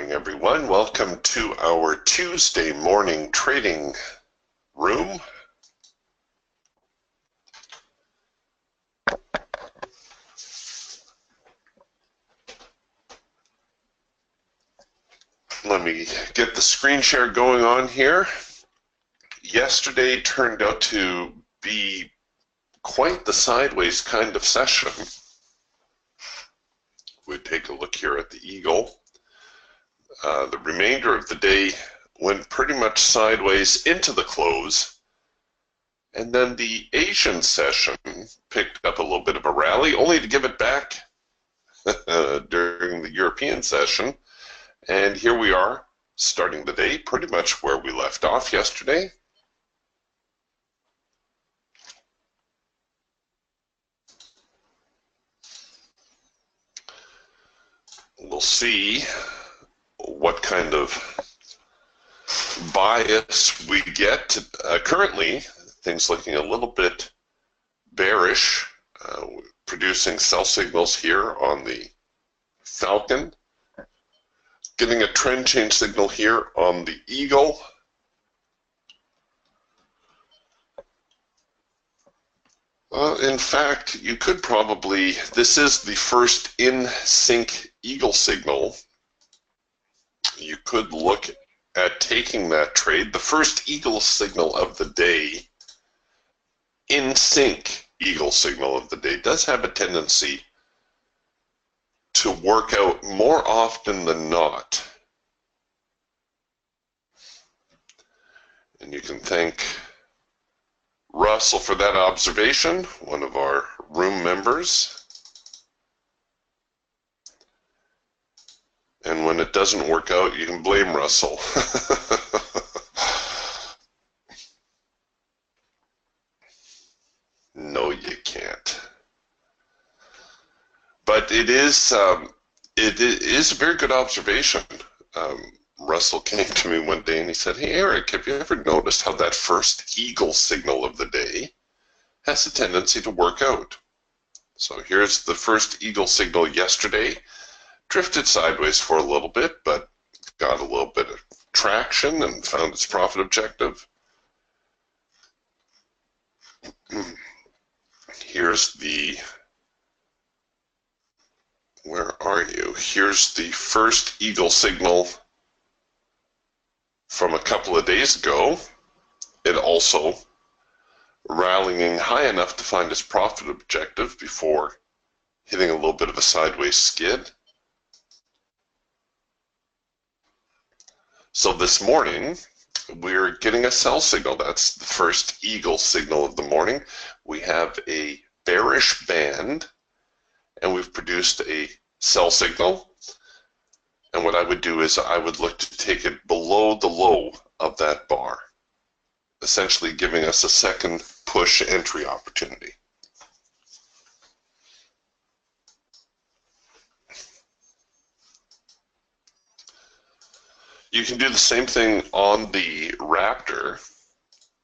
morning, everyone. Welcome to our Tuesday morning trading room. Let me get the screen share going on here. Yesterday turned out to be quite the sideways kind of session. We take a look here at the Eagle. The remainder of the day went pretty much sideways into the close, and then the Asian session picked up a little bit of a rally, only to give it back during the European session. And here we are, starting the day pretty much where we left off yesterday. We'll see what kind of bias we get. Currently, things looking a little bit bearish, producing sell signals here on the Falcon, getting a trend change signal here on the Eagle. In fact, you could probably, this is the first in sync Eagle signal. You could look at taking that trade. The first Eagle signal of the day, in sync Eagle signal of the day, does have a tendency to work out more often than not. And you can thank Russell for that observation, one of our room members. And when it doesn't work out, you can blame Russell. No, you can't. But it is a very good observation. Russell came to me one day and he said, "Hey Eric, have you ever noticed how that first Eagle signal of the day has a tendency to work out?" So here's the first Eagle signal yesterday. Drifted sideways for a little bit, but got a little bit of traction and found its profit objective. Here's the, where are you? Here's the first Eagle signal from a couple of days ago. It also rallying high enough to find its profit objective before hitting a little bit of a sideways skid. So this morning, we're getting a sell signal. That's the first Eagle signal of the morning. We have a bearish band, and we've produced a sell signal. And what I would do is I would look to take it below the low of that bar, essentially giving us a second push entry opportunity. You can do the same thing on the Raptor.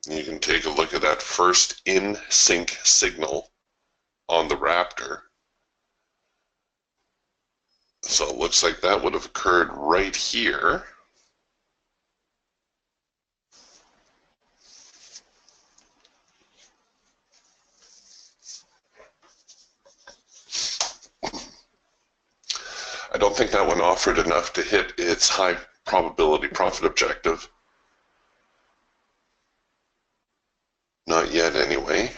You can take a look at that first in sync signal on the Raptor. So it looks like that would have occurred right here. I don't think that one offered enough to hit its high probability profit objective. Not yet, anyway.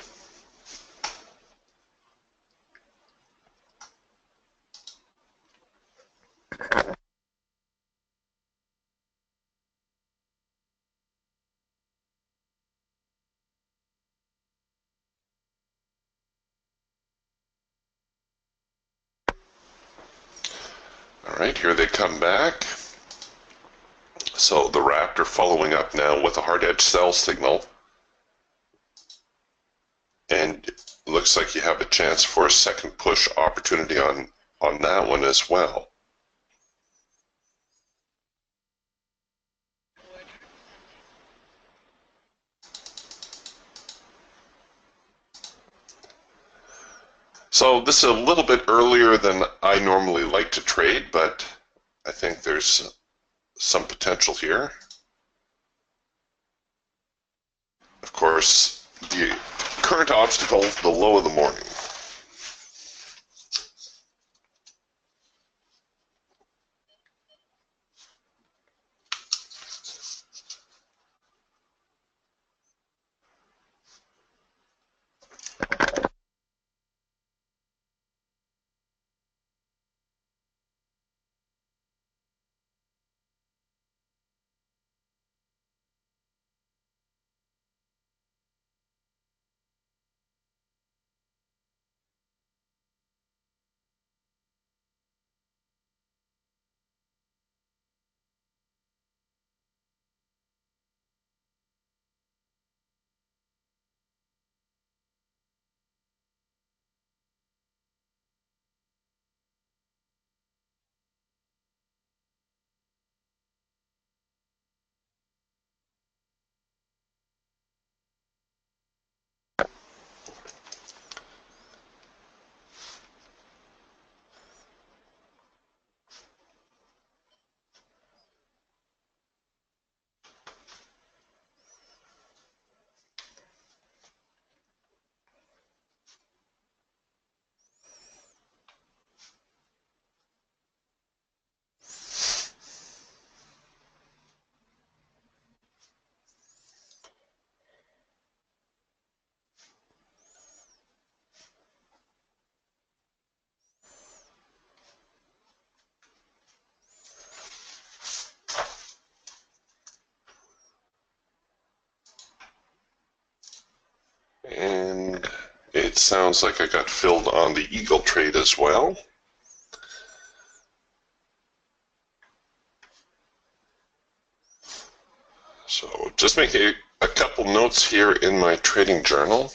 All right, here they come back. So the Raptor following up now with a hard edge sell signal. And it looks like you have a chance for a second push opportunity on that one as well. So this is a little bit earlier than I normally like to trade, but I think there's some potential here. Of course, the current obstacle, the low of the morning. And it sounds like I got filled on the Eagle trade as well. So just make a couple notes here in my trading journal.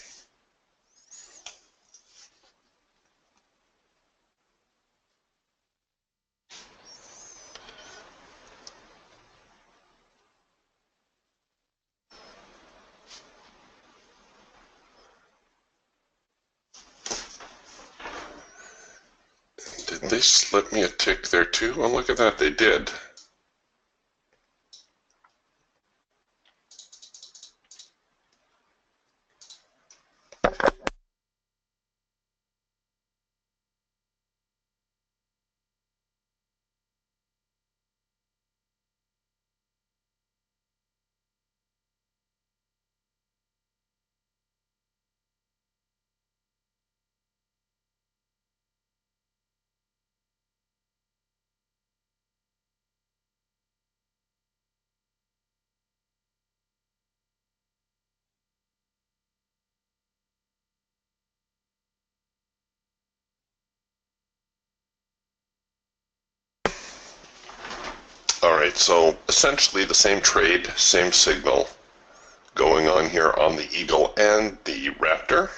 Did they slip me a tick there too? Oh, look at that, they did. All right, so essentially the same trade, same signal going on here on the Eagle and the Raptor.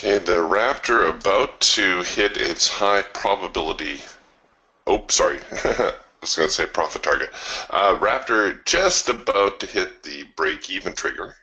Okay, the Raptor about to hit its high probability. Oh, sorry. I was going to say profit target. Raptor just about to hit the break-even trigger.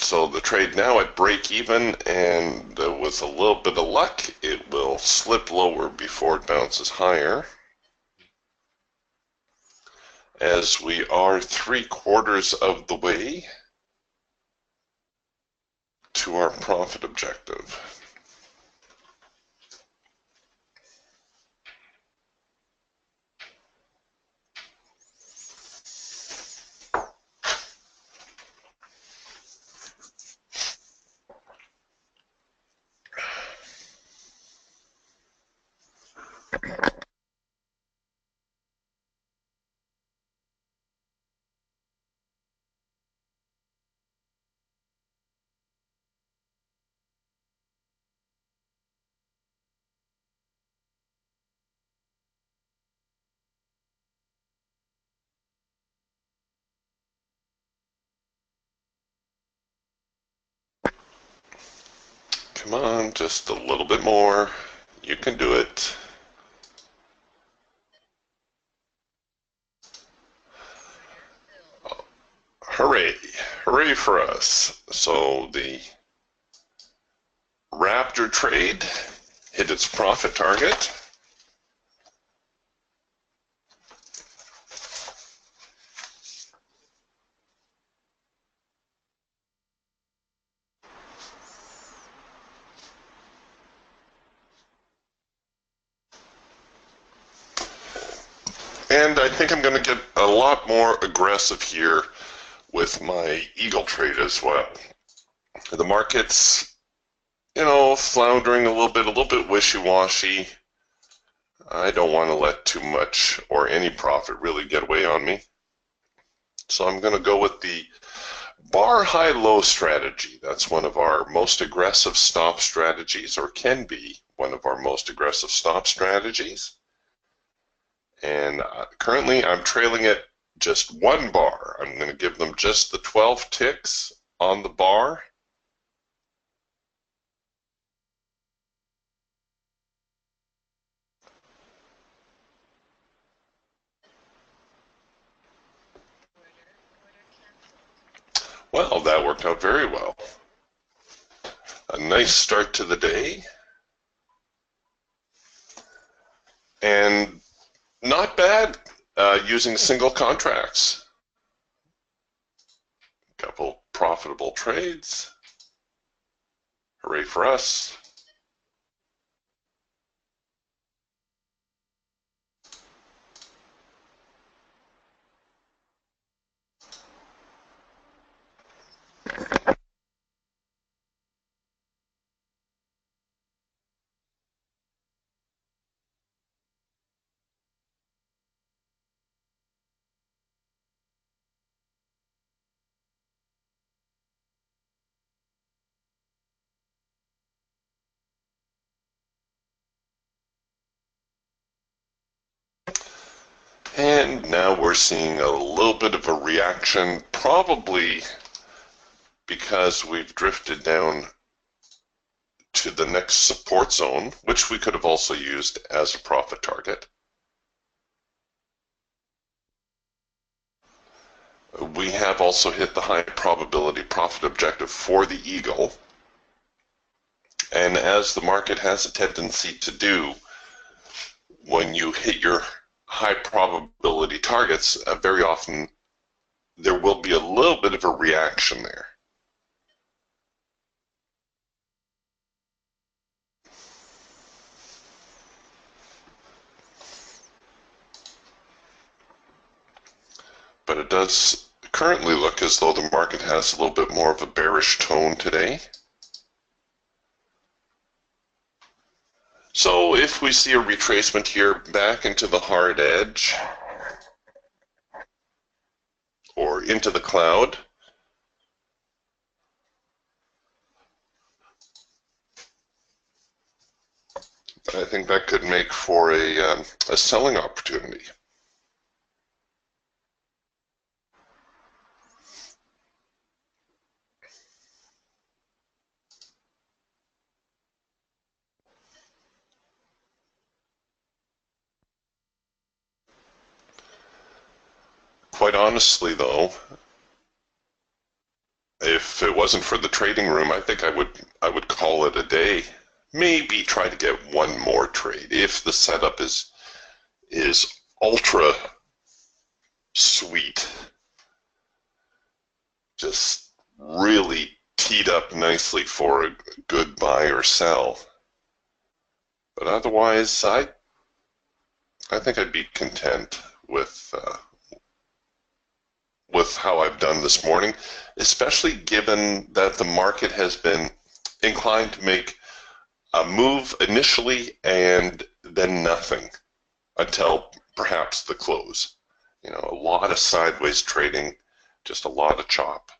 So the trade now at break even, and with a little bit of luck, it will slip lower before it bounces higher, as we are 3/4 of the way to our profit objective. Come on, just a little bit more. You can do it. Hooray! Hooray for us. So the Raptor trade hit its profit target. And I think I'm going to get a lot more aggressive here with my Eagle trade as well. The market's, floundering a little bit wishy-washy. I don't want to let too much or any profit really get away on me. So I'm going to go with the bar high-low strategy. That's one of our most aggressive stop strategies, or can be one of our most aggressive stop strategies. And currently I'm trailing it just one bar. I'm going to give them just the 12 ticks on the bar. Well, that worked out very well. A nice start to the day. And not bad using single contracts. Couple profitable trades. Hooray for us. And now we're seeing a little bit of a reaction, probably because we've drifted down to the next support zone, which we could have also used as a profit target. We have also hit the high probability profit objective for the Eagle. And as the market has a tendency to do, when you hit your high probability targets, very often there will be a little bit of a reaction there. But it does currently look as though the market has a little bit more of a bearish tone today. So if we see a retracement here back into the hard edge or into the cloud, I think that could make for a selling opportunity. Quite honestly, though, If it wasn't for the trading room, I think I would call it a day. Maybe try to get one more trade if the setup is ultra sweet, just really teed up nicely for a good buy or sell. But otherwise, I think I'd be content with how I've done this morning, especially given that the market has been inclined to make a move initially and then nothing until perhaps the close. You know, a lot of sideways trading, just a lot of chop.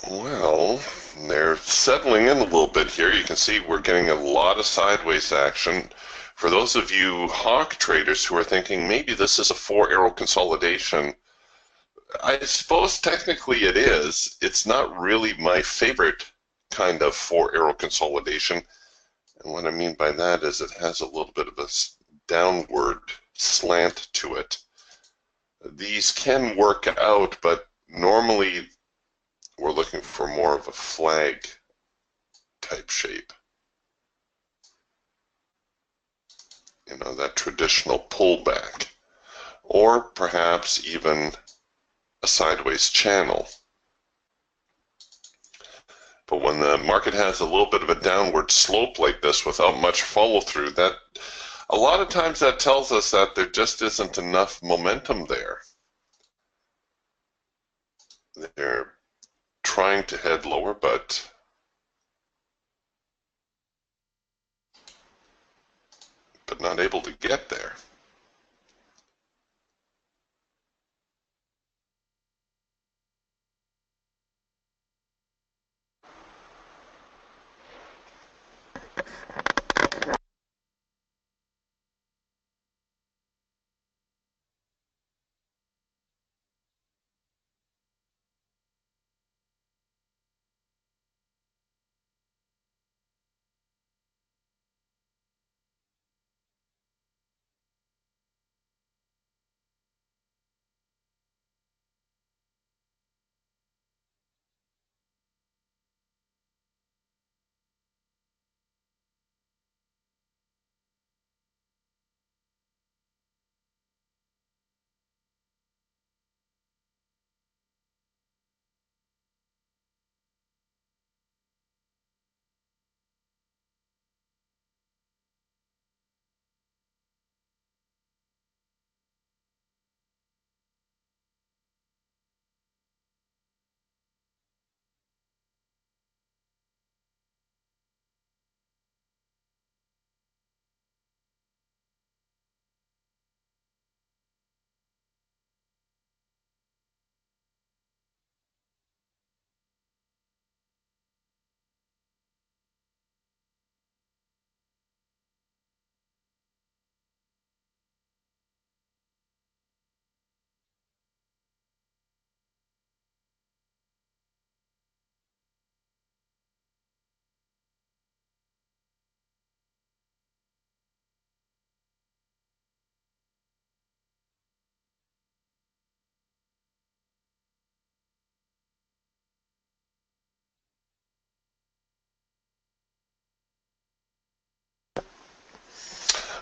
Well, they're settling in a little bit here. You can see we're getting a lot of sideways action. For those of you hawk traders who are thinking maybe this is a four-arrow consolidation, I suppose technically it is. It's not really my favorite kind of four-arrow consolidation. And what I mean by that is it has a little bit of a downward slant to it. These can work out, but normally we're looking for more of a flag type shape. You know, that traditional pullback. Or perhaps even a sideways channel. But when the market has a little bit of a downward slope like this without much follow through, that a lot of times that tells us that there just isn't enough momentum there. They're trying to head lower, but but not able to get there.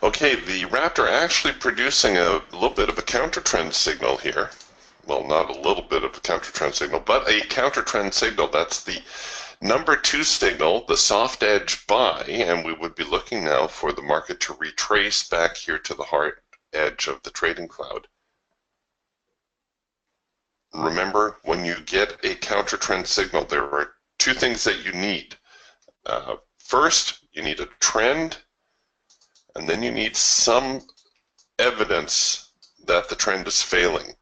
Okay, the Raptor actually producing a little bit of a counter-trend signal here. Well, not a little bit of a counter-trend signal, but a counter-trend signal. That's the number 2 signal, the soft edge buy, and we would be looking now for the market to retrace back here to the hard edge of the trading cloud. Remember, when you get a counter-trend signal, there are 2 things that you need. First, you need a trend, and then you need some evidence that the trend is failing.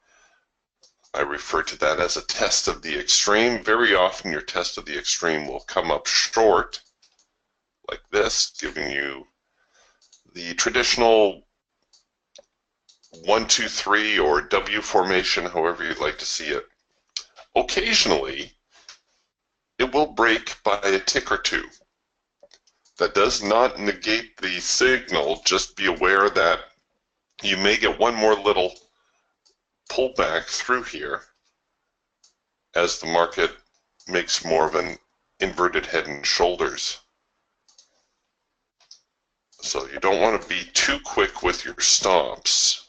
I refer to that as a test of the extreme. Very often your test of the extreme will come up short, like this, giving you the traditional 1, 2, 3 or W formation, however you'd like to see it. Occasionally, it will break by a tick or 2. That does not negate the signal. Just be aware that you may get one more little pullback through here as the market makes more of an inverted head and shoulders. So you don't want to be too quick with your stops.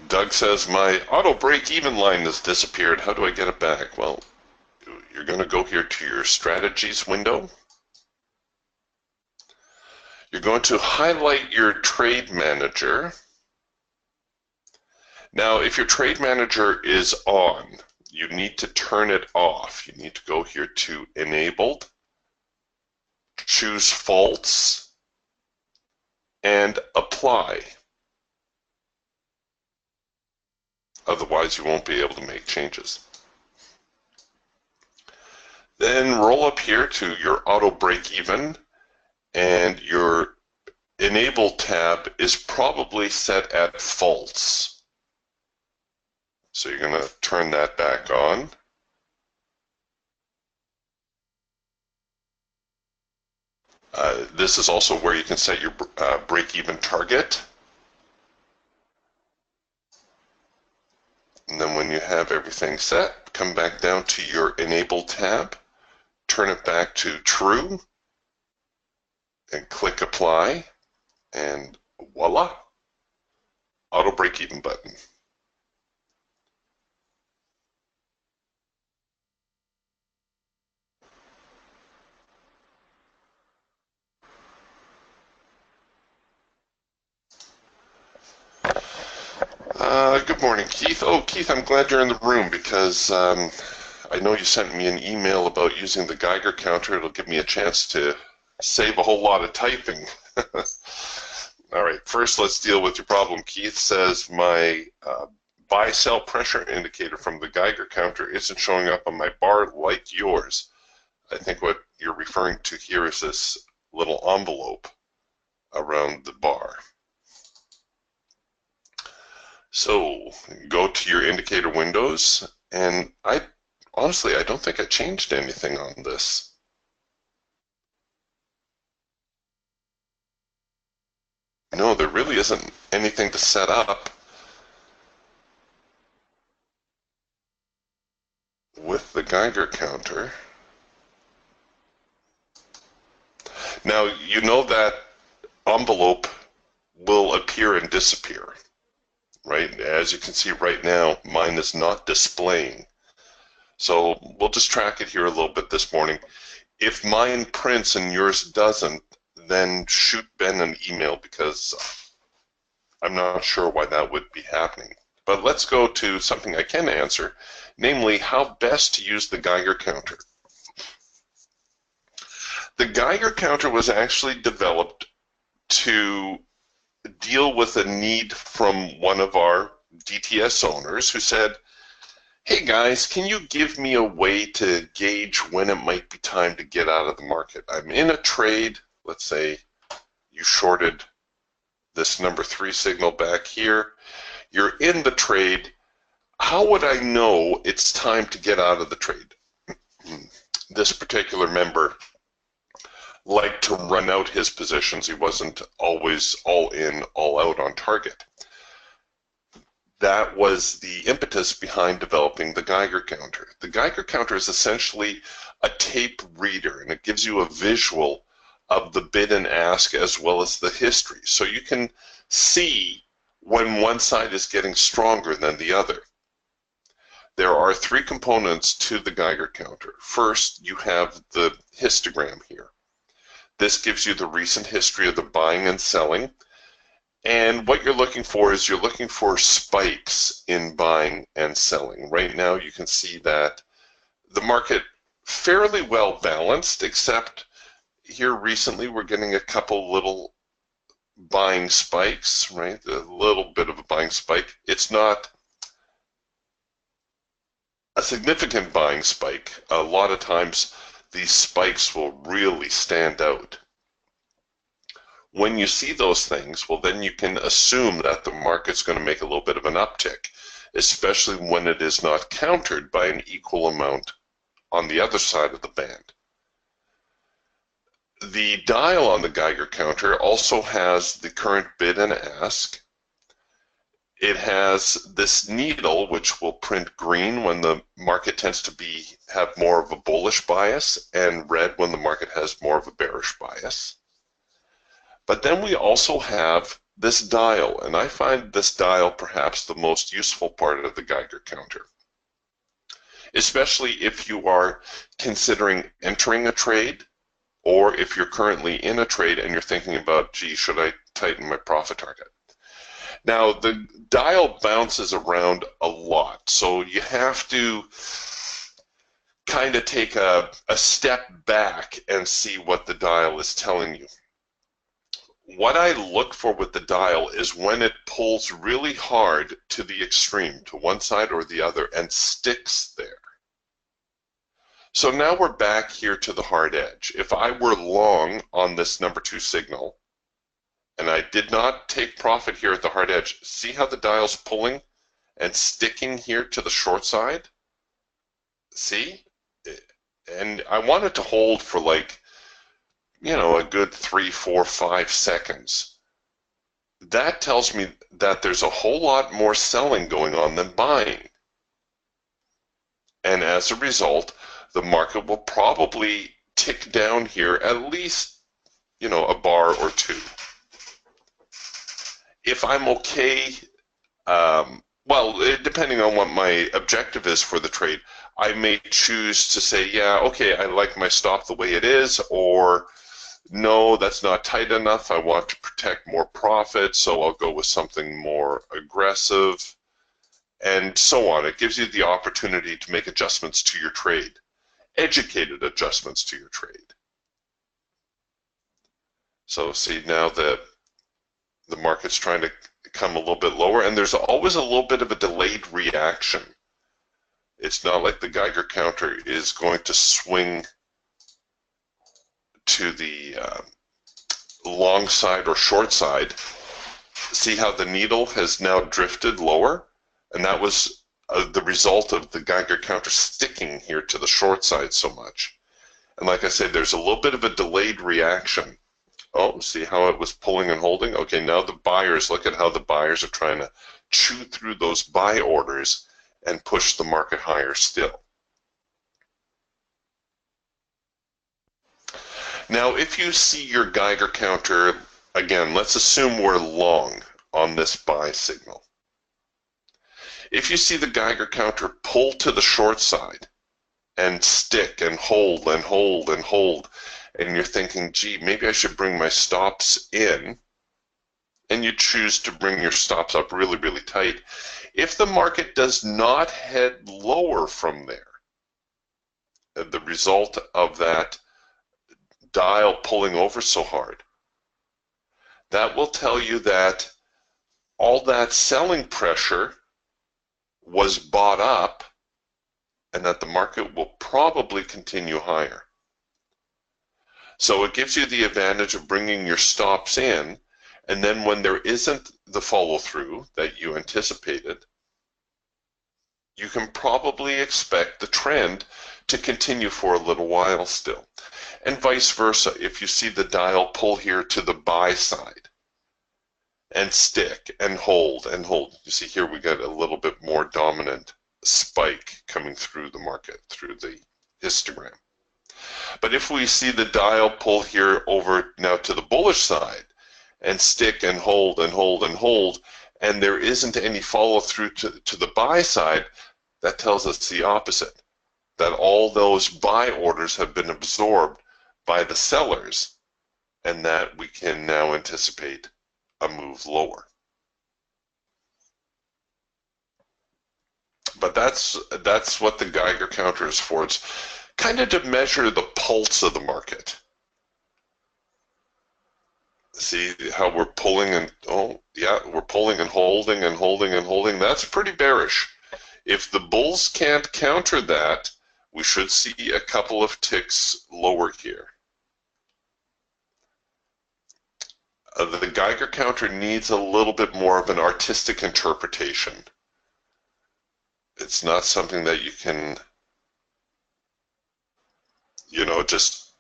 Doug says, my auto break-even line has disappeared. How do I get it back? Well, you're going to go here to your strategies window. You're going to highlight your trade manager. Now, if your trade manager is on, you need to turn it off. You need to go here to enabled, choose false, and apply. Otherwise, you won't be able to make changes. Then roll up here to your auto break even, and your enable tab is probably set at false. So you're going to turn that back on. This is also where you can set your break-even target. And then when you have everything set, come back down to your Enable tab, turn it back to True, and click Apply, and voila, Auto Break-Even button. Good morning, Keith. Oh, Keith, I'm glad you're in the room because I know you sent me an email about using the Geiger counter. It'll give me a chance to save a whole lot of typing. All right, first let's deal with your problem. Keith says my buy-sell pressure indicator from the Geiger counter isn't showing up on my bar like yours. I think what you're referring to here is this little envelope around the bar. So go to your indicator windows, and honestly, I don't think I changed anything on this. No, there really isn't anything to set up with the Geiger counter. Now, you know that envelope will appear and disappear, right? As you can see right now, mine is not displaying. So we'll just track it here a little bit this morning. If mine prints and yours doesn't, then shoot Ben an email, because I'm not sure why that would be happening. But let's go to something I can answer, namely how best to use the Geiger counter. The Geiger counter was actually developed to deal with a need from one of our DTS owners who said, hey guys, can you give me a way to gauge when it might be time to get out of the market? I'm in a trade. Let's say you shorted this number 3 signal back here. You're in the trade. How would I know it's time to get out of the trade? This particular member liked to run out his positions. He wasn't always all in, all out on target. That was the impetus behind developing the Geiger counter. The Geiger counter is essentially a tape reader, and it gives you a visual of the bid and ask as well as the history. So you can see when one side is getting stronger than the other. There are 3 components to the Geiger counter. First, you have the histogram here. This gives you the recent history of the buying and selling. And what you're looking for is you're looking for spikes in buying and selling. Right now you can see that the market fairly well balanced, except here recently we're getting a couple little buying spikes, right? A little bit of a buying spike. It's not a significant buying spike. A lot of times these spikes will really stand out. When you see those things, well, then you can assume that the market's going to make a little bit of an uptick, especially when it is not countered by an equal amount on the other side of the band. The dial on the Geiger counter also has the current bid and ask. It has this needle, which will print green when the market tends to have more of a bullish bias, and red when the market has more of a bearish bias. But then we also have this dial, and I find this dial perhaps the most useful part of the Geiger counter, especially if you are considering entering a trade, or if you're currently in a trade and you're thinking about, gee, should I tighten my profit target? Now, the dial bounces around a lot, so you have to kind of take a step back and see what the dial is telling you. What I look for with the dial is when it pulls really hard to the extreme, to one side or the other, and sticks there. So now we're back here to the hard edge. If I were long on this number 2 signal, and I did not take profit here at the hard edge, see how the dial's pulling and sticking here to the short side? See? And I want it to hold for like, you know, a good 3, 4, 5 seconds. That tells me that there's a whole lot more selling going on than buying. And as a result, the market will probably tick down here at least, you know, a bar or 2. If I'm okay, well, depending on what my objective is for the trade, I may choose to say, yeah, okay, I like my stop the way it is, or no, that's not tight enough. I want to protect more profit, so I'll go with something more aggressive. and so on. It gives you the opportunity to make adjustments to your trade, educated adjustments to your trade. So see, now the market's trying to come a little bit lower, and there's always a little bit of a delayed reaction. It's not like the Geiger counter is going to swing to the long side or short side. See how the needle has now drifted lower? And that was the result of the Geiger counter sticking here to the short side so much. And like I said, there's a little bit of a delayed reaction. Oh, see how it was pulling and holding? Okay, now the buyers, look at how the buyers are trying to chew through those buy orders and push the market higher still. Now, if you see your Geiger counter, again, let's assume we're long on this buy signal. If you see the Geiger counter pull to the short side and stick and hold and hold and hold, and you're thinking, gee, maybe I should bring my stops in, and you choose to bring your stops up really, really tight. If the market does not head lower from there, the result of that dial pulling over so hard, that will tell you that all that selling pressure was bought up and that the market will probably continue higher. So it gives you the advantage of bringing your stops in, and then when there isn't the follow-through that you anticipated, you can probably expect the trend to continue for a little while still. And vice versa, if you see the dial pull here to the buy side and stick and hold and hold, you see here we got a little bit more dominant spike coming through the market, through the histogram. But if we see the dial pull here over now to the bullish side and stick and hold and hold and hold, and there isn't any follow through to the buy side, that tells us the opposite, that all those buy orders have been absorbed by the sellers, and that we can now anticipate a move lower. But that's what the Geiger counter is for. It's kind of to measure the pulse of the market. See how we're pulling and, oh yeah, we're pulling and holding and holding and holding. That's pretty bearish. If the bulls can't counter that, we should see a couple of ticks lower here. The Geiger counter needs a little bit more of an artistic interpretation. It's not something that you can, just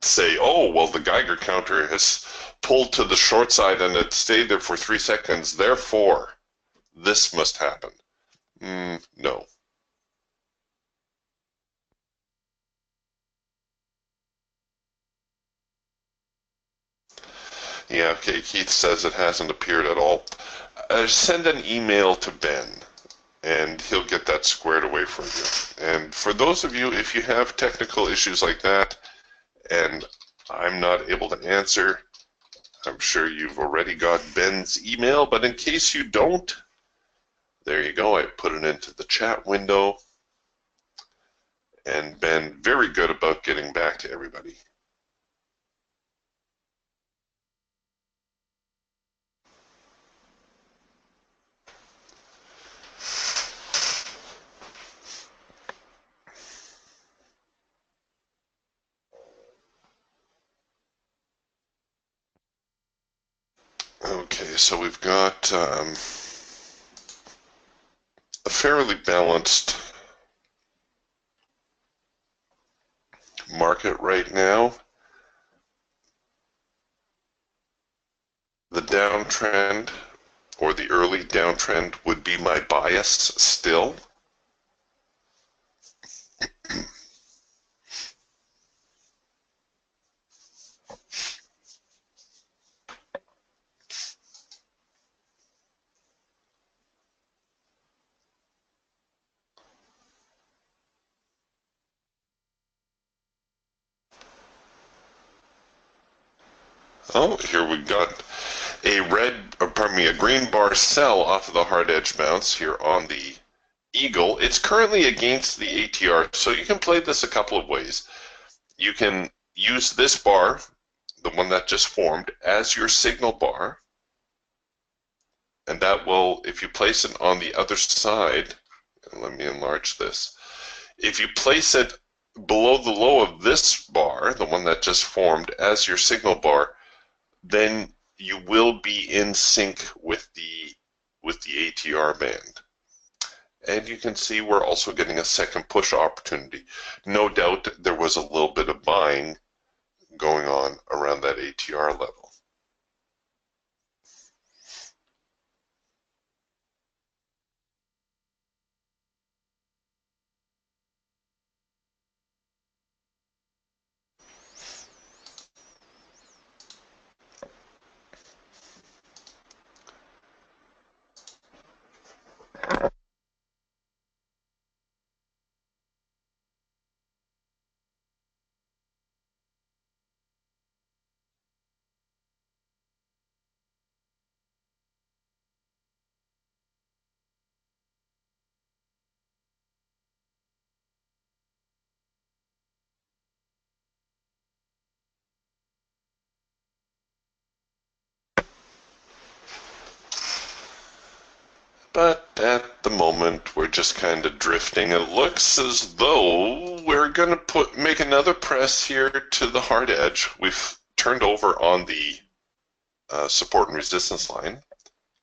say, oh, well, the Geiger counter has pulled to the short side and it stayed there for 3 seconds, therefore, this must happen. No. Yeah, okay, Keith says it hasn't appeared at all. Send an email to Ben, and he'll get that squared away for you. And for those of you, if you have technical issues like that, and I'm not able to answer, I'm sure you've already got Ben's email, but in case you don't, there you go, I put it into the chat window, and Ben, very good about getting back to everybody. Okay, so we've got a fairly balanced market right now. The downtrend, or the early downtrend, would be my bias still. Oh, here we got a green bar sell off of the hard edge bounce here on the Eagle. It's currently against the ATR, so you can play this a couple of ways. You can use this bar, the one that just formed, as your signal bar, and that will, if you place it on the other side, let me enlarge this. If you place it below the low of this bar, the one that just formed, as your signal bar, then you will be in sync with the ATR band. And you can see we're also getting a second push opportunity. No doubt there was a little bit of buying going on around that ATR level. But at the moment, we're just kind of drifting. It looks as though we're going to make another press here to the hard edge. We've turned over on the support and resistance line,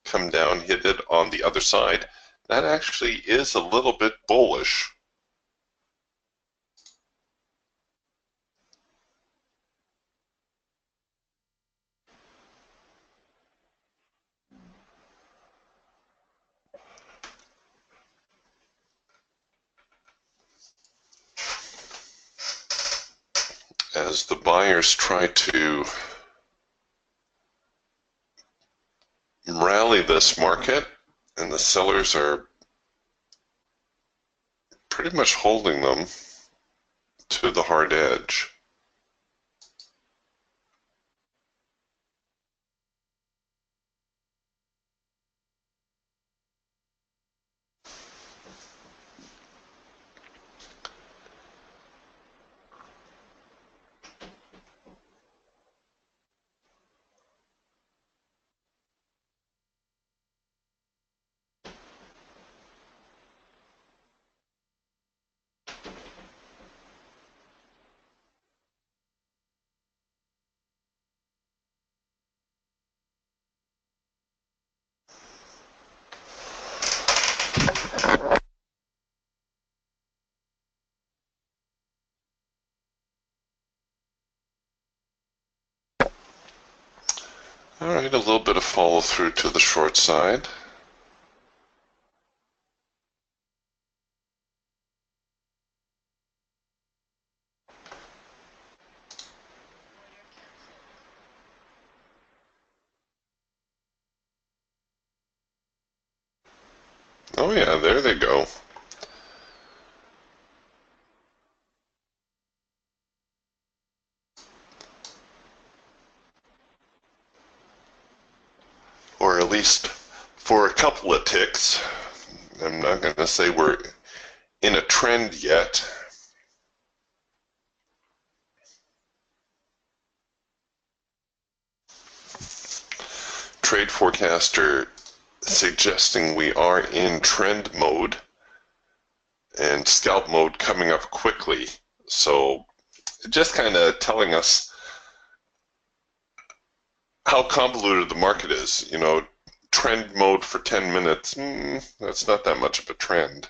come down, hit it on the other side. That actually is a little bit bullish. As the buyers try to rally this market, and the sellers are pretty much holding them to the hard edge. All right, a little bit of follow through to the short side. Oh yeah, there they go. Or at least for a couple of ticks. I'm not going to say we're in a trend yet. Trade forecaster suggesting we are in trend mode and scalp mode coming up quickly. So just kind of telling us how convoluted the market is. You know, trend mode for 10 minutes, that's not that much of a trend.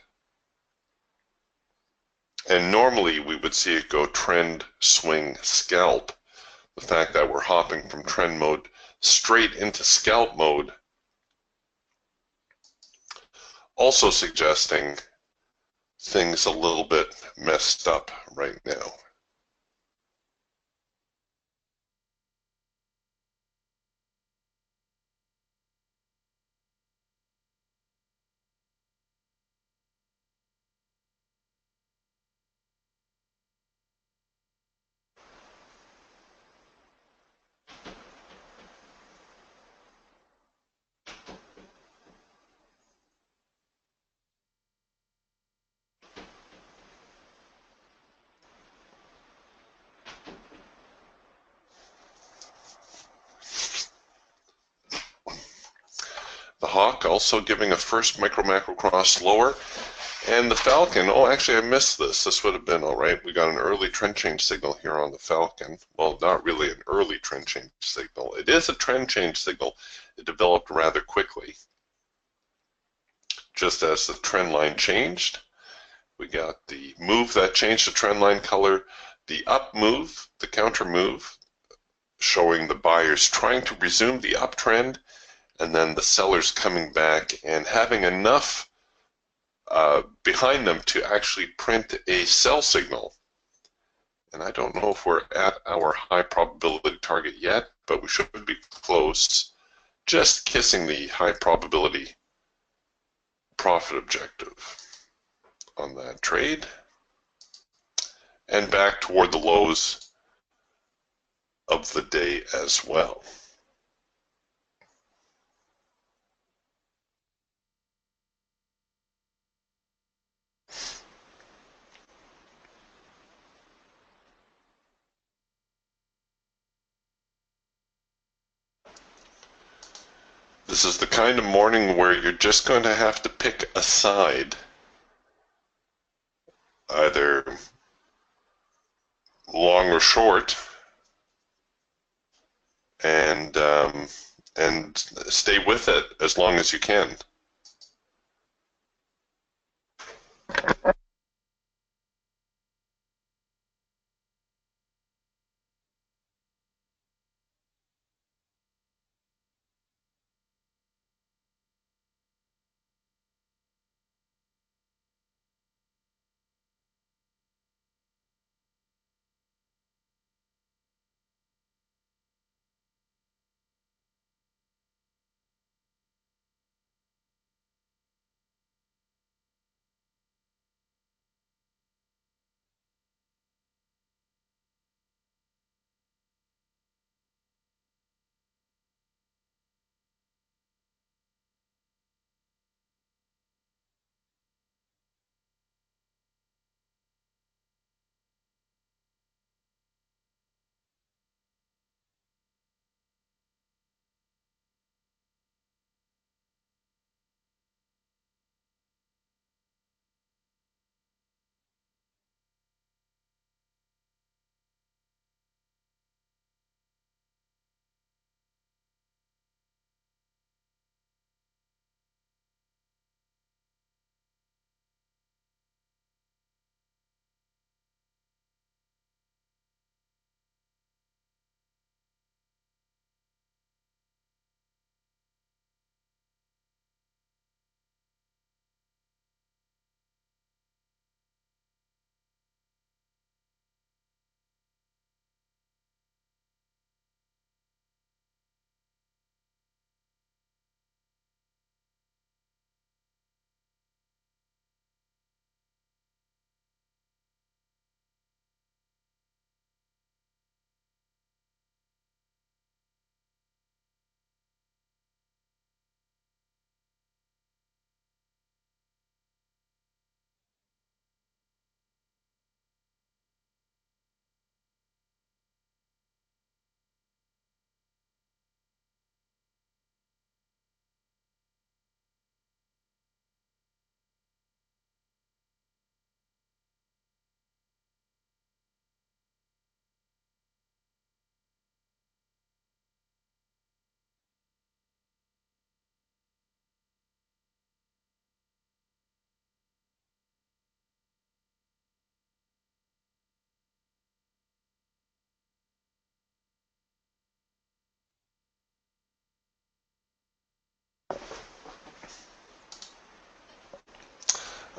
And normally we would see it go trend, swing, scalp. The fact that we're hopping from trend mode straight into scalp mode also suggesting things a little bit messed up right now. Hawk also giving a first micro macro cross lower. And the Falcon, oh, actually I missed this. This would have been all right. We got an early trend change signal here on the Falcon. Well, not really an early trend change signal. It is a trend change signal. It developed rather quickly. Just as the trend line changed, we got the move that changed the trend line color, the up move, the counter move, showing the buyers trying to resume the uptrend, and then the sellers coming back and having enough behind them to actually print a sell signal. And I don't know if we're at our high probability target yet, but we should be close, just kissing the high probability profit objective on that trade. And back toward the lows of the day as well. This is the kind of morning where you're just going to have to pick a side, either long or short, and stay with it as long as you can.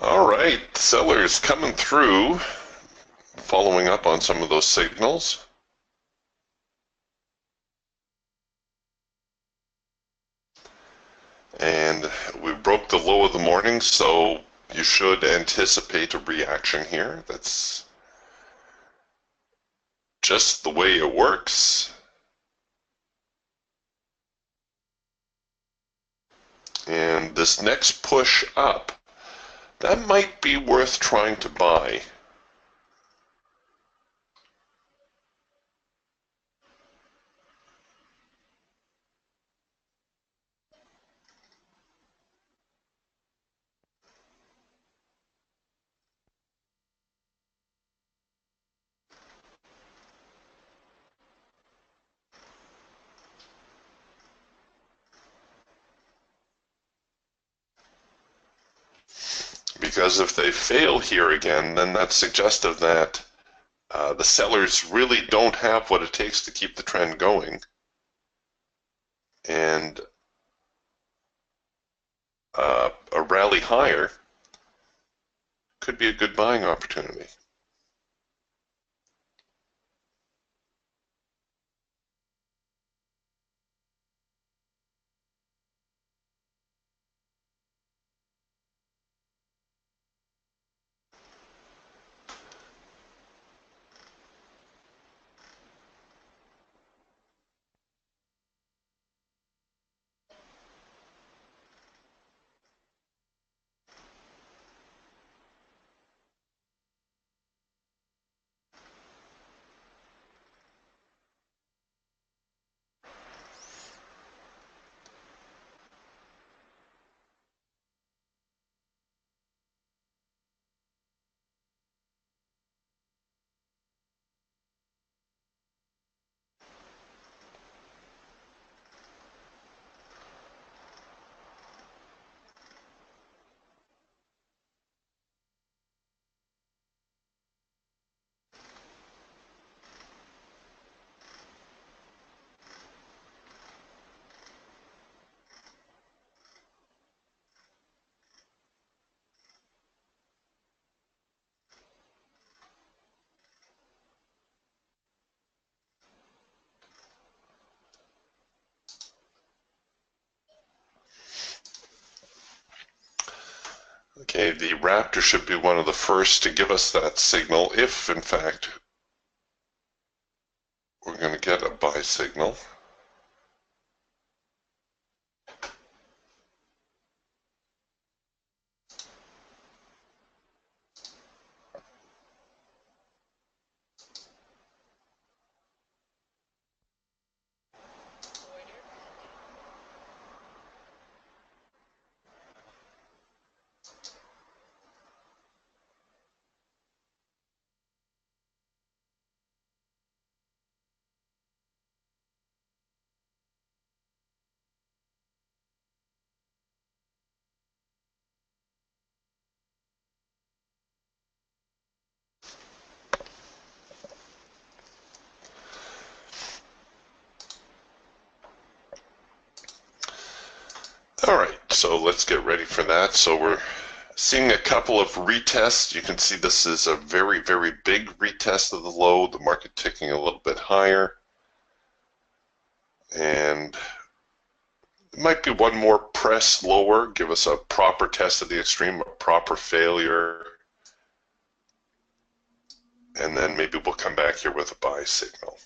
All right, sellers coming through, following up on some of those signals. And we broke the low of the morning, so you should anticipate a reaction here. That's just the way it works. And this next push up, that might be worth trying to buy. because if they fail here again, then that's suggestive that the sellers really don't have what it takes to keep the trend going. And a rally higher could be a good buying opportunity. Okay, the Raptor should be one of the first to give us that signal if, in fact, we're going to get a buy signal. All right, so let's get ready for that. So we're seeing a couple of retests. You can see this is a very, very big retest of the low, the market ticking a little bit higher. And it might be one more press lower, give us a proper test of the extreme, a proper failure. And then maybe we'll come back here with a buy signal.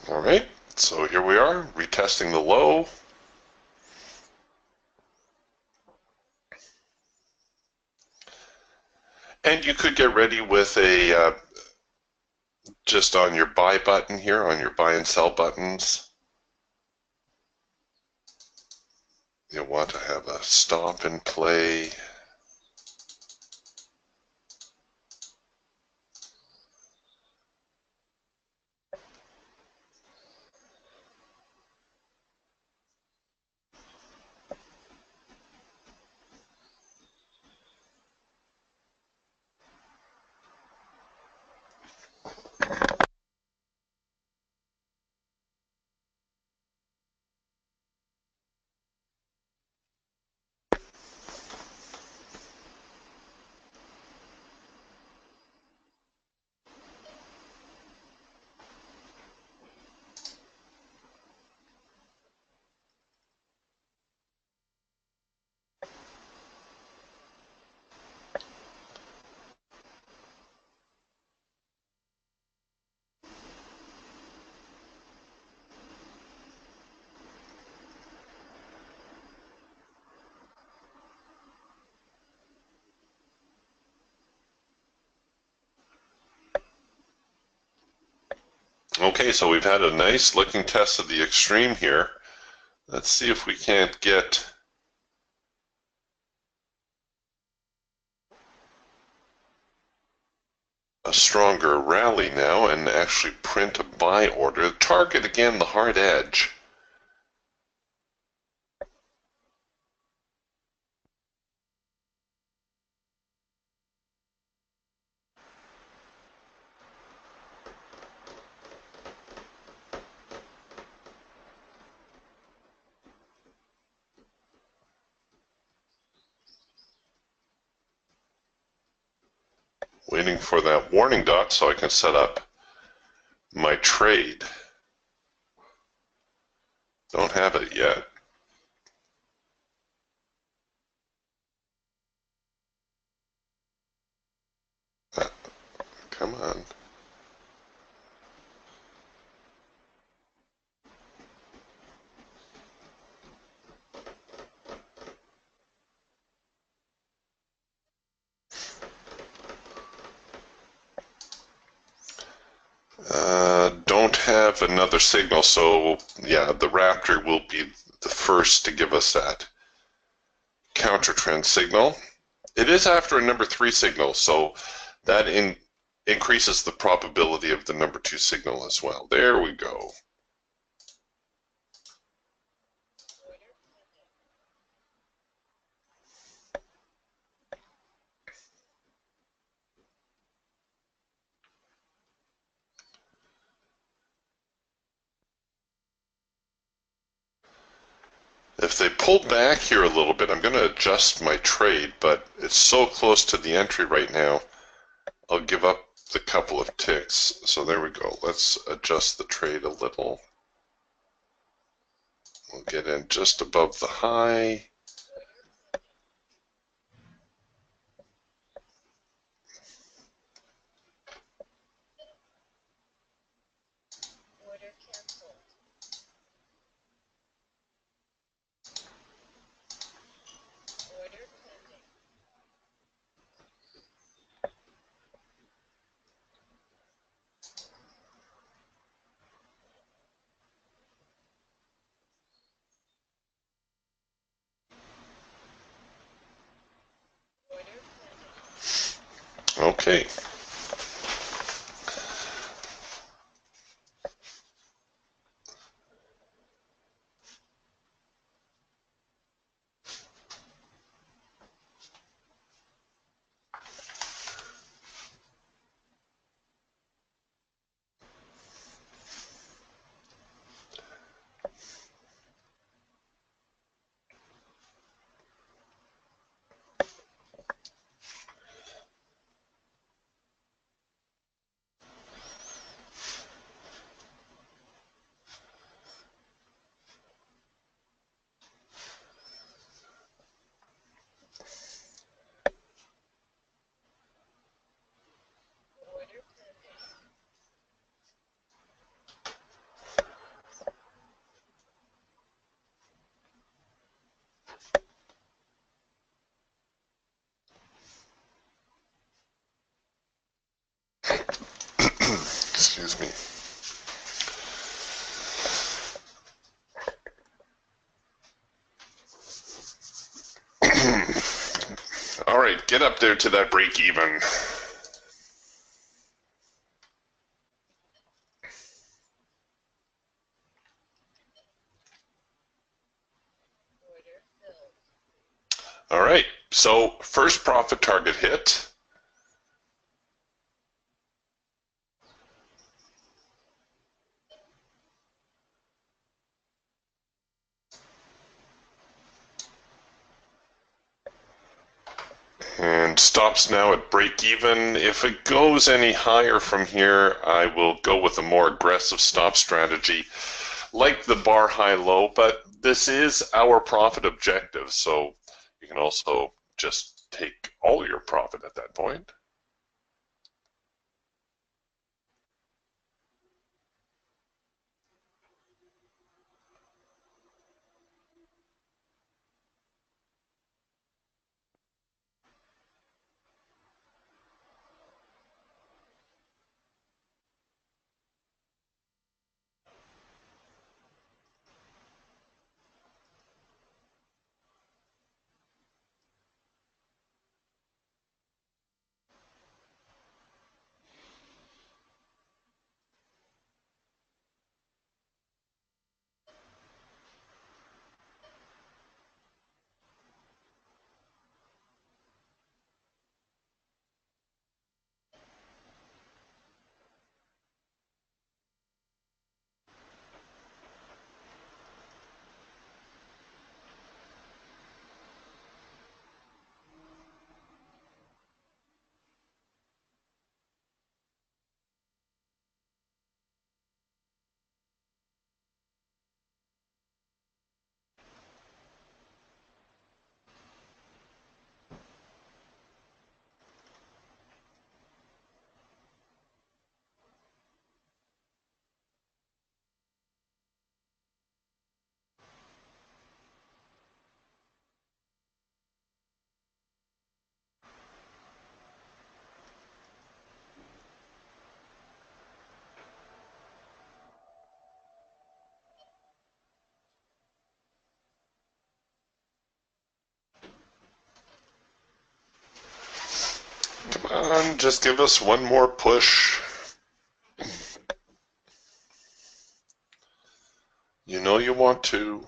All right, so here we are, retesting the low. And you could get ready with a, just on your buy button here, on your buy and sell buttons. You'll want to have a stop and play. Okay, so we've had a nice looking test of the extreme here. Let's see if we can't get a stronger rally now and actually print a buy order. Target again, the hard edge. Waiting for that warning dot so I can set up my trade. Don't have it yet. Come on. Don't have another signal, so yeah, the Raptor will be the first to give us that counter trend signal. It is after a number 3 signal, so that increases the probability of the number 2 signal as well. There we go. If they pull back here a little bit, I'm going to adjust my trade, but it's so close to the entry right now, I'll give up the couple of ticks. So there we go. Let's adjust the trade a little. We'll get in just above the high. Okay. Excuse me. All right, get up there to that break even. All right, so first profit target hit. And stops now at break even. If it goes any higher from here, I will go with a more aggressive stop strategy like the bar high low, but this is our profit objective, so you can also just take all your profit at that point. on, just give us one more push. You know you want to.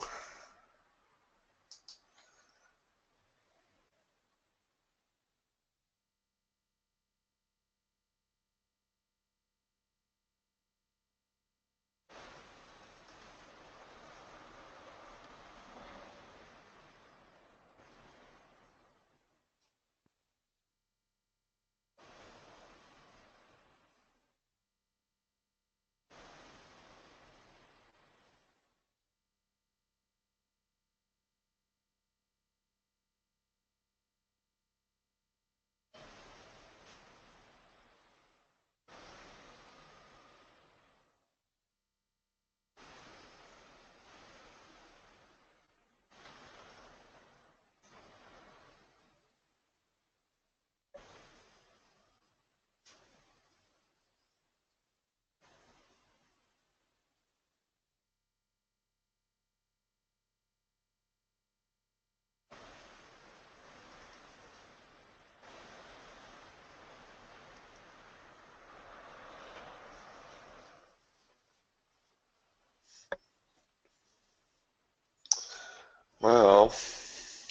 Well,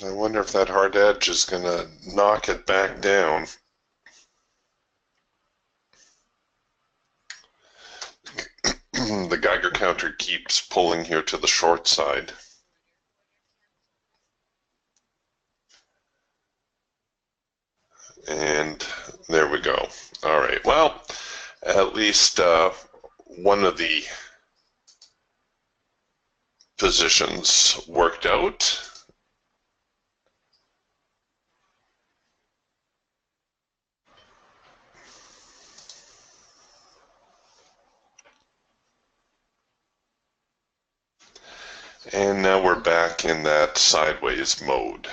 I wonder if that hard edge is going to knock it back down. The Geiger counter keeps pulling here to the short side. And there we go. All right, well, at least one of the positions worked out. And now we're back in that sideways mode.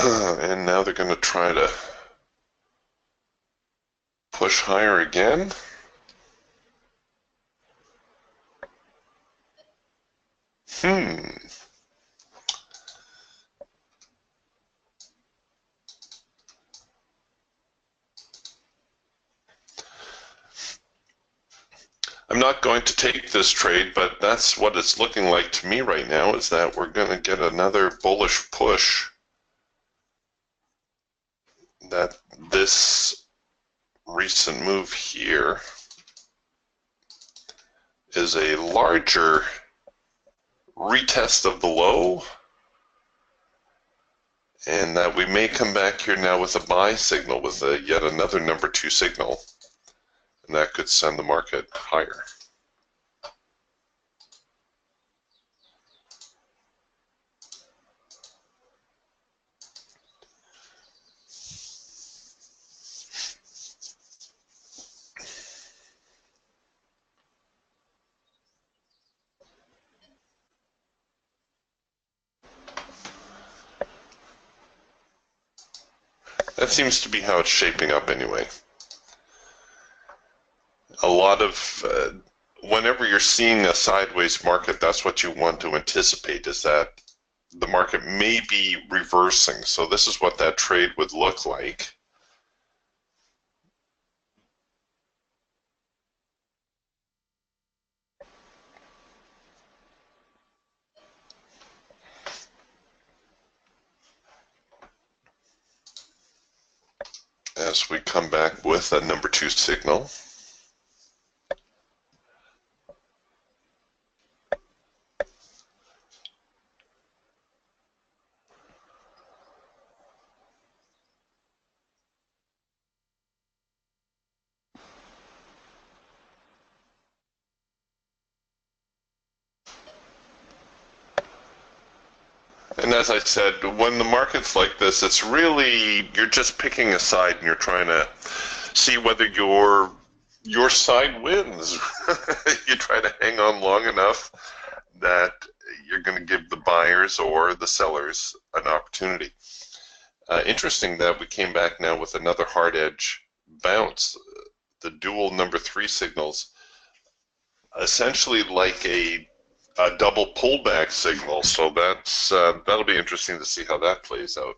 And now they're going to try to push higher again. I'm not going to take this trade, but that's what it's looking like to me right now, is that we're going to get another bullish push. That this recent move here is a larger retest of the low, and that we may come back here now with a buy signal, with yet another number 2 signal, and that could send the market higher. That seems to be how it's shaping up anyway. A lot of whenever you're seeing a sideways market, that's what you want to anticipate, is that the market may be reversing. So this is what that trade would look like. As we come back with a number 2 signal. And as I said, when the market's like this, it's really, you're just picking a side and you're trying to see whether your side wins. You try to hang on long enough that you're going to give the buyers or the sellers an opportunity. Interesting that we came back now with another hard edge bounce. The dual number 3 signals, essentially like a double pullback signal. So that'll be interesting to see how that plays out.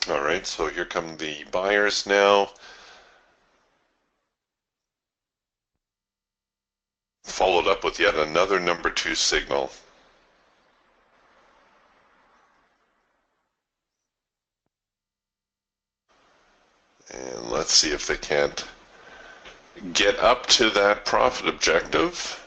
All right, so here come the buyers now. Followed up with yet another number 2 signal. And let's see if they can't get up to that profit objective.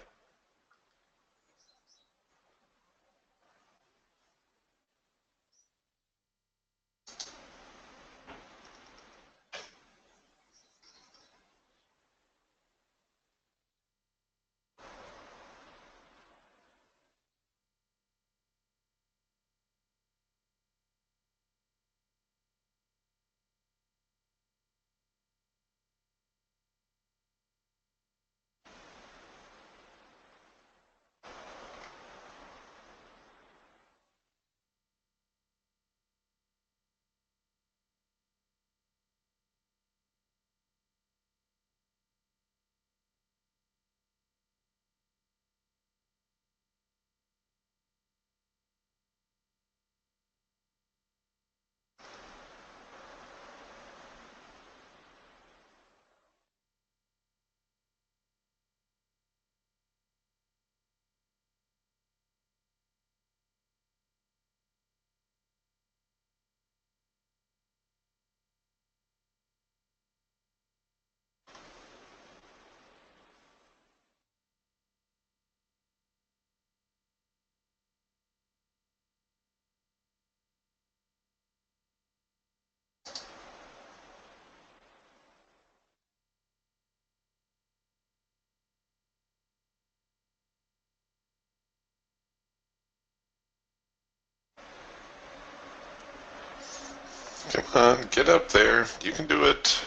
Come on, get up there. You can do it.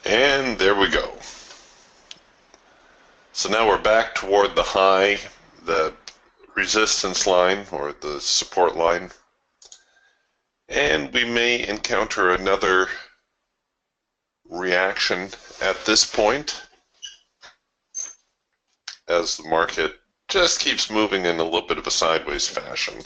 And there we go. So now we're back toward the high, the resistance line or the support line. And we may encounter another reaction at this point as the market just keeps moving in a little bit of a sideways fashion.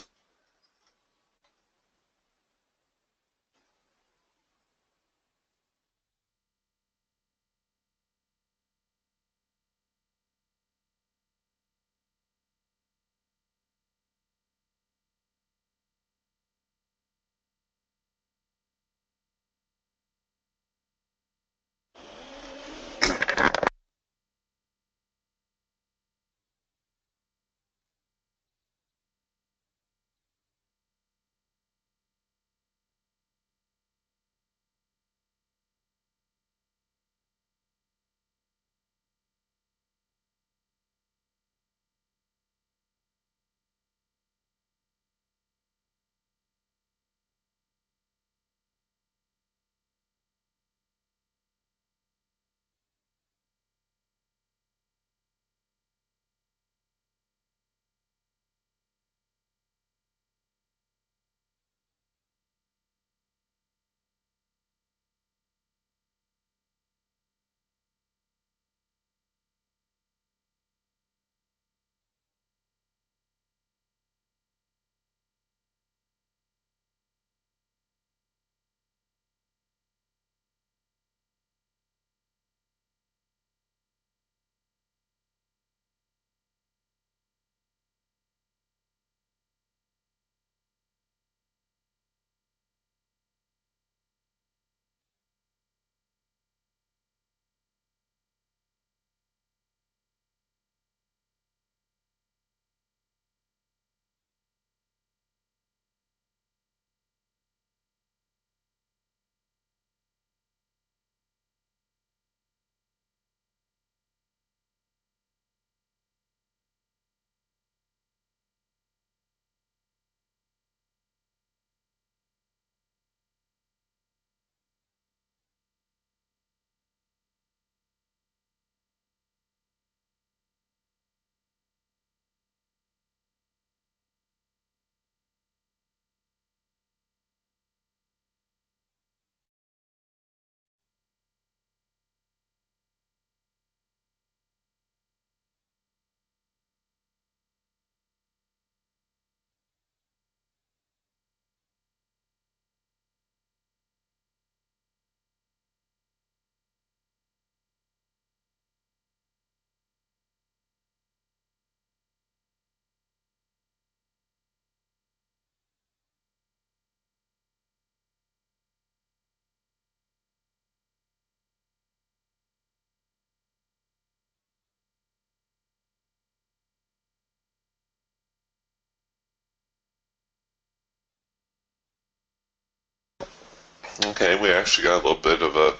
Okay, we actually got a little bit of a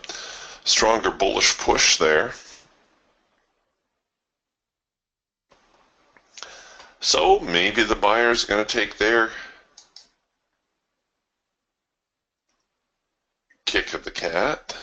stronger bullish push there. So maybe the buyer's going to take their kick of the cat.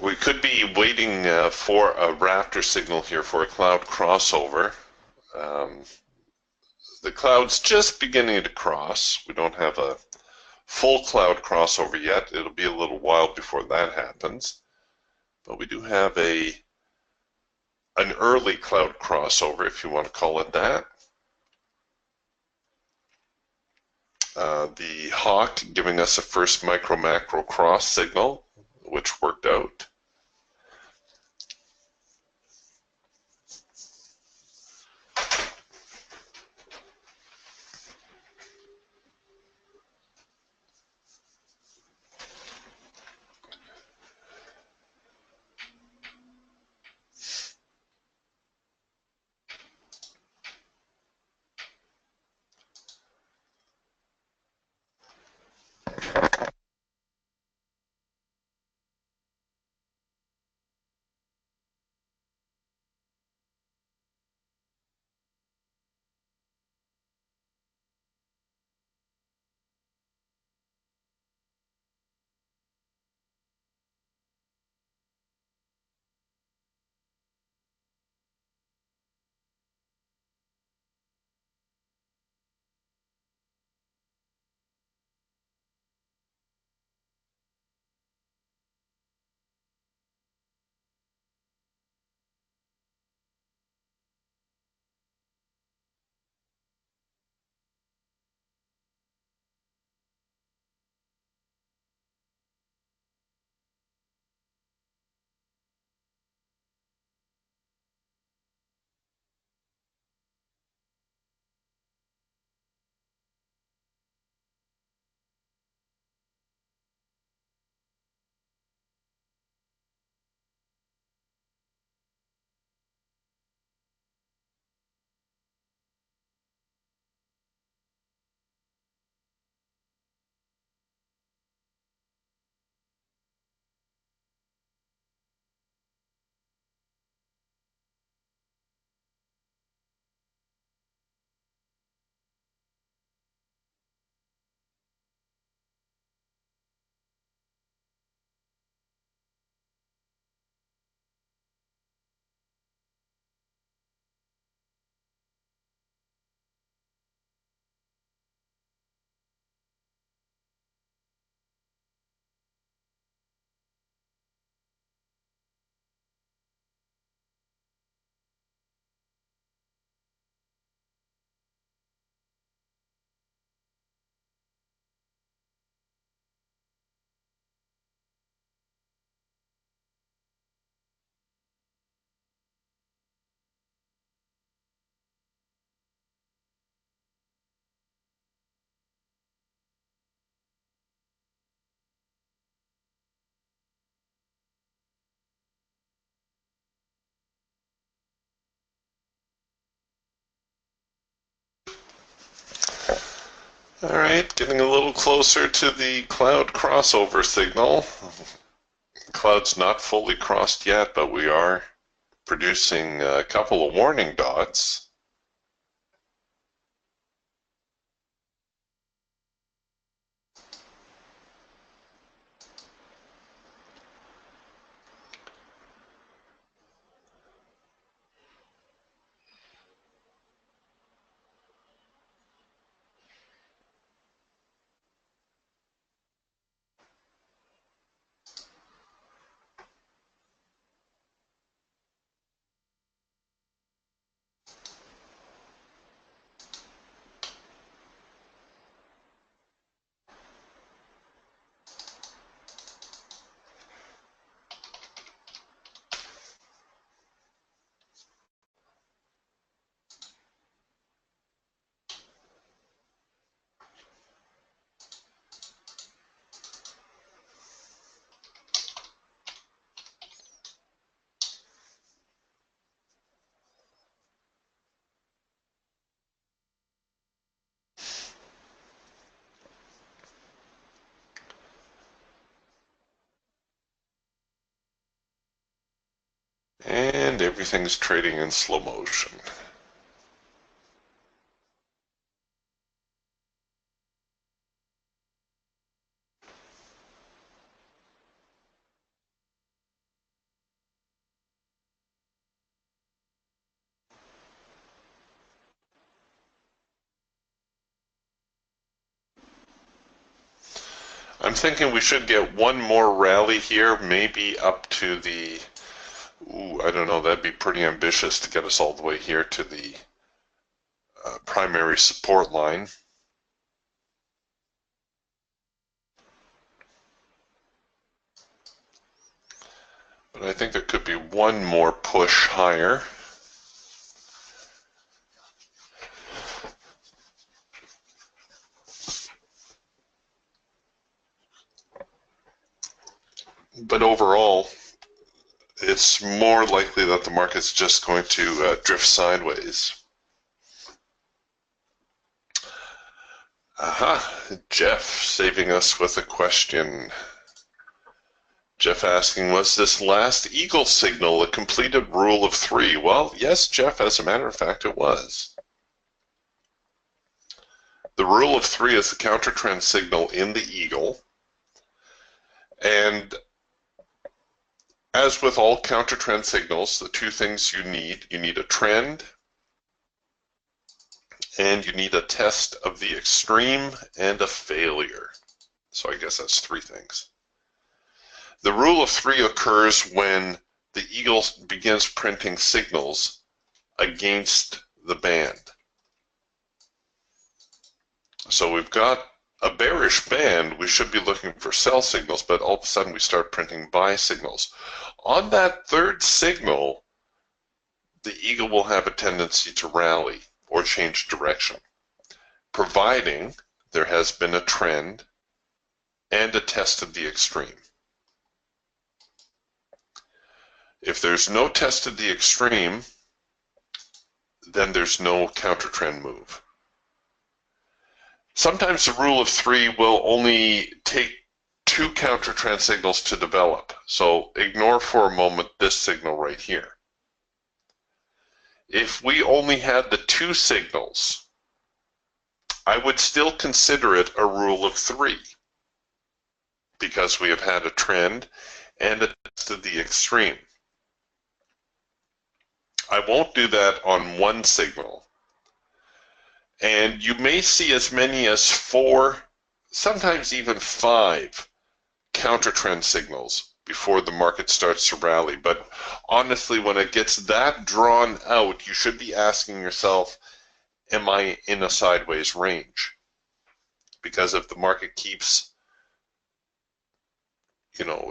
We could be waiting for a raptor signal here for a cloud crossover. Um, the cloud's just beginning to cross. We don't have a full cloud crossover yet. It'll be a little while before that happens. But we do have an early cloud crossover, if you want to call it that. The hawk giving us a first micro-macro cross signal, which worked out. All right, getting a little closer to the cloud crossover signal. The cloud's not fully crossed yet, but we are producing a couple of warning dots. And everything's trading in slow motion. I'm thinking we should get one more rally here, maybe up to the, ooh, I don't know, that'd be pretty ambitious to get us all the way here to the primary support line. But I think there could be one more push higher. But overall, it's more likely that the market's just going to drift sideways. Aha, Jeff saving us with a question. Jeff asking, was this last eagle signal a completed rule of three? Well, yes, Jeff, as a matter of fact, it was. The rule of three is the counter trend signal in the eagle. And as with all counter trend signals, the two things you need a trend and you need a test of the extreme and a failure. So I guess that's three things. The rule of three occurs when the eagle begins printing signals against the band. So we've got a bearish band, we should be looking for sell signals, but all of a sudden we start printing buy signals. On that third signal, the eagle will have a tendency to rally or change direction, providing there has been a trend and a test of the extreme. If there's no test of the extreme, then there's no counter trend move. Sometimes the rule of three will only take two counter trend signals to develop. So ignore for a moment this signal right here. If we only had the two signals, I would still consider it a rule of three because we have had a trend and a test of the extreme. I won't do that on one signal. And you may see as many as 4, sometimes even 5 counter trend signals before the market starts to rally. But honestly, when it gets that drawn out, you should be asking yourself, am I in a sideways range? Because if the market keeps,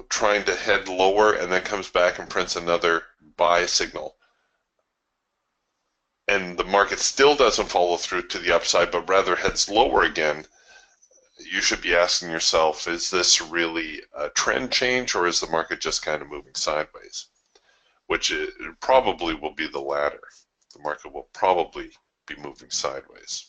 trying to head lower and then comes back and prints another buy signal, and the market still doesn't follow through to the upside, but rather heads lower again, you should be asking yourself, is this really a trend change or is the market just kind of moving sideways? Which it probably will be the latter. The market will probably be moving sideways.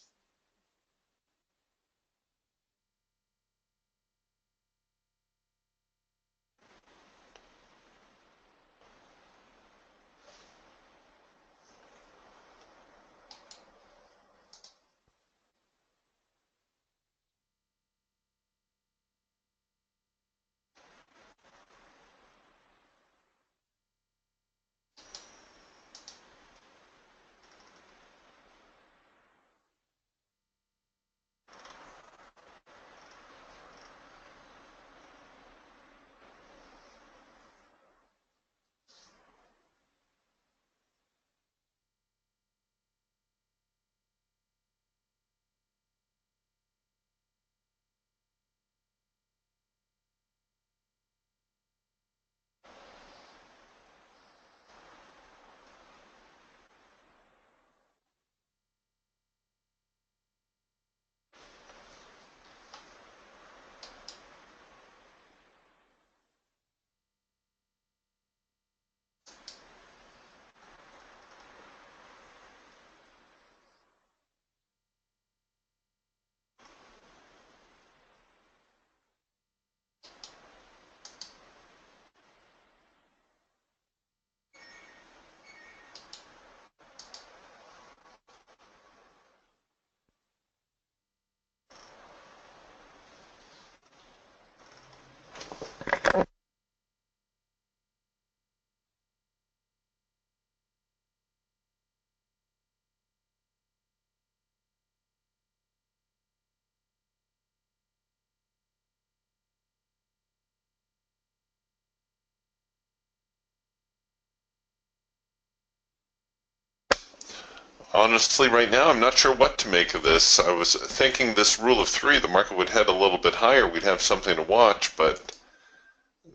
Honestly, right now, I'm not sure what to make of this. I was thinking this rule of three, the market would head a little bit higher. We'd have something to watch, but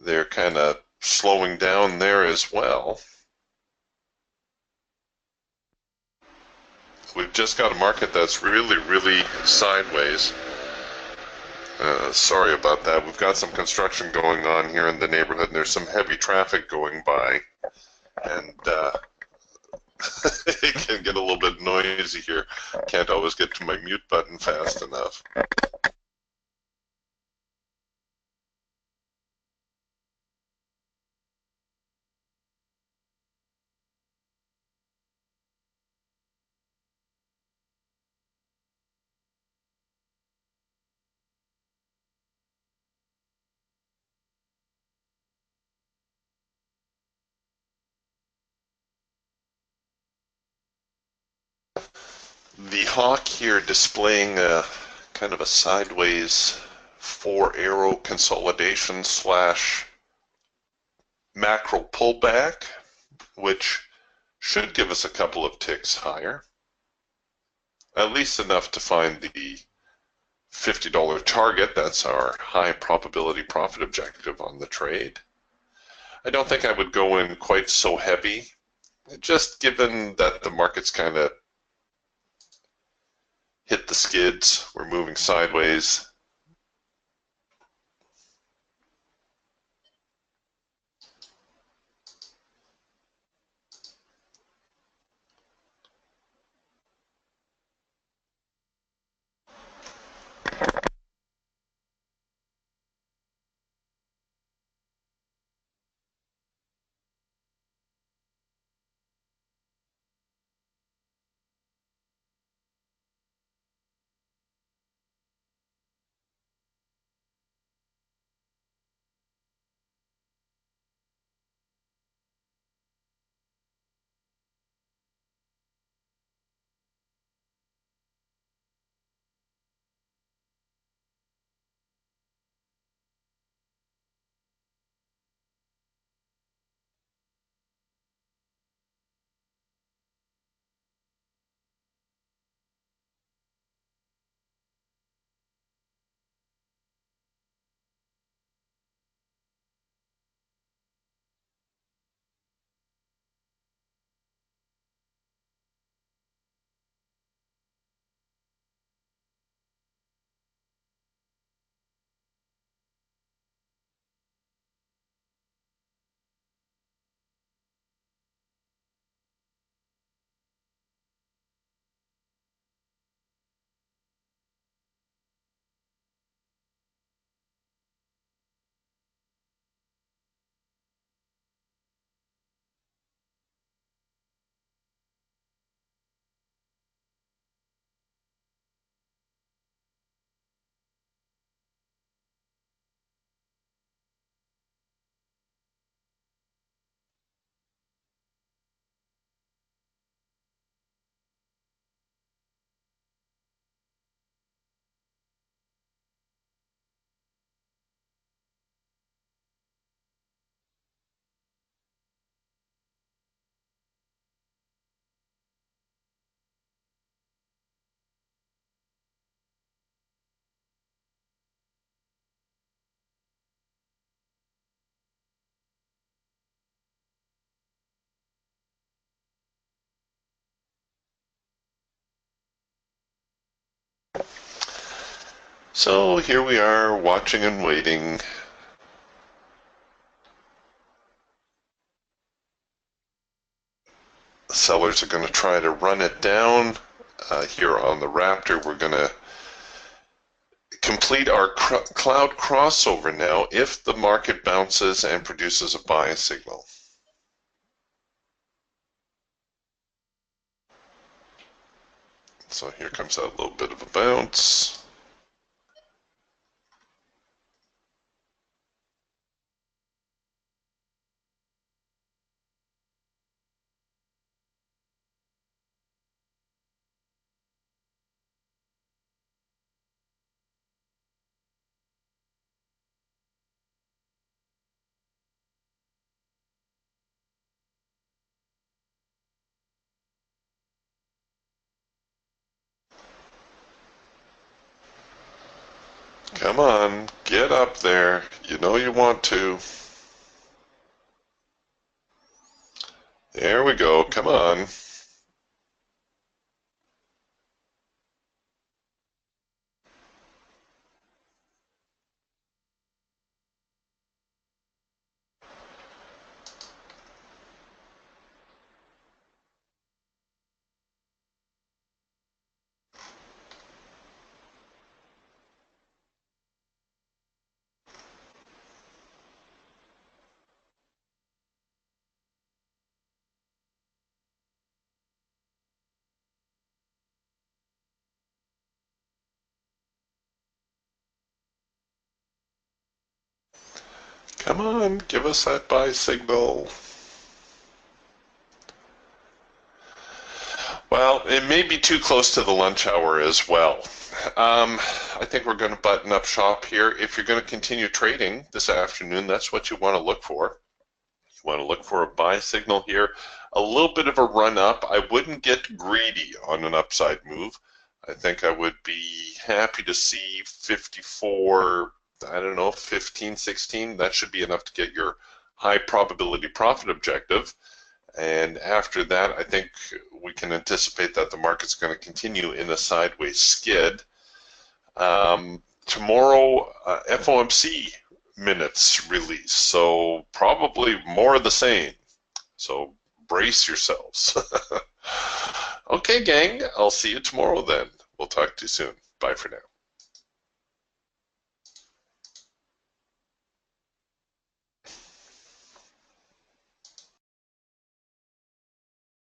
they're kind of slowing down there as well. We've just got a market that's really, really sideways. Sorry about that. We've got some construction going on here in the neighborhood, and there's some heavy traffic going by. And it can get a little bit noisy here. Can't always get to my mute button fast enough. The hawk here displaying a kind of a sideways four arrow consolidation slash macro pullback, which should give us a couple of ticks higher, at least enough to find the $50 target. That's our high probability profit objective on the trade. I don't think I would go in quite so heavy, just given that the market's kind of hit the skids. We're moving sideways. So here we are watching and waiting. Sellers are going to try to run it down. Here on the Raptor, we're going to complete our cloud crossover now if the market bounces and produces a buy signal. So here comes out a little bit of a bounce. Come on, get up there. You know you want to. There we go. Come on. Come on, give us that buy signal. Well, it may be too close to the lunch hour as well. I think we're going to button up shop here. If you're going to continue trading this afternoon, that's what you want to look for. You want to look for a buy signal here. A little bit of a run up. I wouldn't get greedy on an upside move. I think I would be happy to see 54, I don't know, 15, 16. That should be enough to get your high probability profit objective. And after that, I think we can anticipate that the market's going to continue in a sideways skid. Tomorrow, FOMC minutes release, so probably more of the same. So brace yourselves. Okay, gang, I'll see you tomorrow then. We'll talk to you soon. Bye for now.